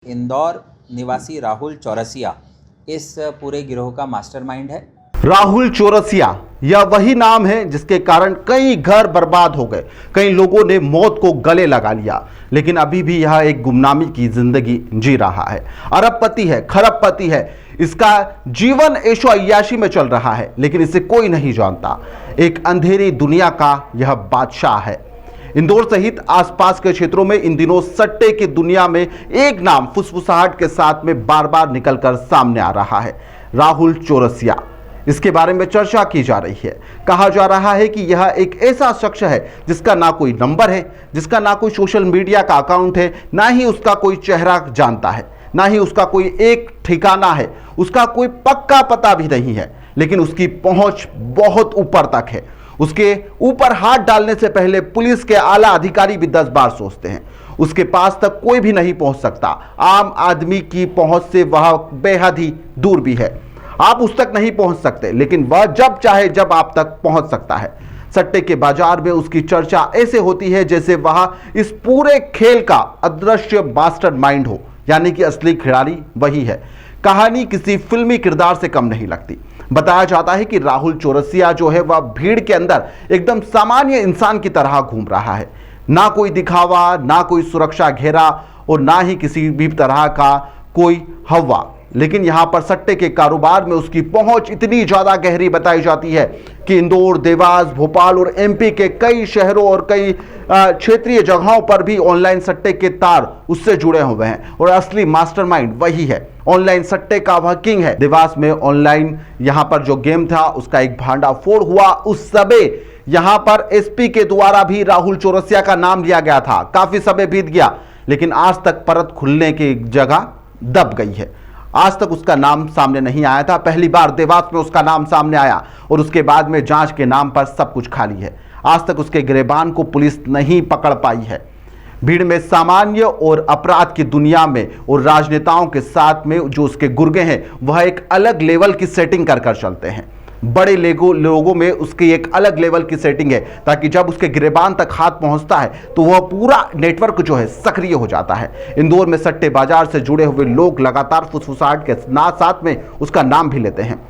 इंदौर निवासी राहुल चौरसिया इस पूरे गिरोह का मास्टरमाइंड है। राहुल चौरसिया यह वही नाम है जिसके कारण कई घर बर्बाद हो गए, कई लोगों ने मौत को गले लगा लिया, लेकिन अभी भी यह एक गुमनामी की जिंदगी जी रहा है। अरबपति है, खरबपति है, इसका जीवन ऐशो अय्याशी में चल रहा है, लेकिन इसे कोई नहीं जानता। एक अंधेरी दुनिया का यह बादशाह है। इंदौर सहित आसपास के क्षेत्रों में इन दिनों सट्टे की दुनिया में एक नाम फुसफुसाहट के साथ में बार बार निकलकर सामने आ रहा है, राहुल चौरसिया। इसके बारे में चर्चा की जा रही है। कहा जा रहा है कि यह एक ऐसा शख्स है जिसका ना कोई नंबर है, जिसका ना कोई सोशल मीडिया का अकाउंट है, ना ही उसका कोई चेहरा जानता है, ना ही उसका कोई एक ठिकाना है, उसका कोई पक्का पता भी नहीं है, लेकिन उसकी पहुंच बहुत ऊपर तक है। उसके ऊपर हाथ डालने से पहले पुलिस के आला अधिकारी भी 10 बार सोचते हैं। उसके पास तक कोई भी नहीं पहुंच सकता। आम आदमी की पहुंच से वह बेहद ही दूर भी है। आप उस तक नहीं पहुंच सकते, लेकिन वह जब चाहे जब आप तक पहुंच सकता है। सट्टे के बाजार में उसकी चर्चा ऐसे होती है जैसे वह इस पूरे खेल का अदृश्य मास्टरमाइंड हो, यानी कि असली खिलाड़ी वही है। कहानी किसी फिल्मी किरदार से कम नहीं लगती। बताया जाता है कि राहुल चौरसिया जो है वह भीड़ के अंदर एकदम सामान्य इंसान की तरह घूम रहा है। ना कोई दिखावा, ना कोई सुरक्षा घेरा और ना ही किसी भी तरह का कोई हवा, लेकिन यहां पर सट्टे के कारोबार में उसकी पहुंच इतनी ज्यादा गहरी बताई जाती है कि इंदौर, देवास, भोपाल और एमपी के कई शहरों और कई क्षेत्रीय जगहों पर भी ऑनलाइन सट्टे के तार उससे जुड़े हुए हैं और असली मास्टरमाइंड वही है। ऑनलाइन सट्टे का वह किंग है। देवास में ऑनलाइन यहां पर जो गेम था उसका एक भांडाफोड़ हुआ। उस समय यहां पर एसपी के द्वारा भी राहुल चौरसिया का नाम लिया गया था। काफी समय बीत गया, लेकिन आज तक परत खुलने की जगह दब गई है। आज तक उसका नाम सामने नहीं आया था। पहली बार देवास में उसका नाम सामने आया और उसके बाद में जांच के नाम पर सब कुछ खाली है। आज तक उसके गिरबान को पुलिस नहीं पकड़ पाई है। भीड़ में सामान्य और अपराध की दुनिया में और राजनेताओं के साथ में जो उसके गुर्गे हैं वह एक अलग लेवल की सेटिंग कर चलते हैं। बड़े लोगों में उसकी एक अलग लेवल की सेटिंग है, ताकि जब उसके गिरबान तक हाथ पहुंचता है तो वह पूरा नेटवर्क जो है सक्रिय हो जाता है। इंदौर में सट्टे बाजार से जुड़े हुए लोग लगातार फुसफुसाहट के साथ में उसका नाम भी लेते हैं।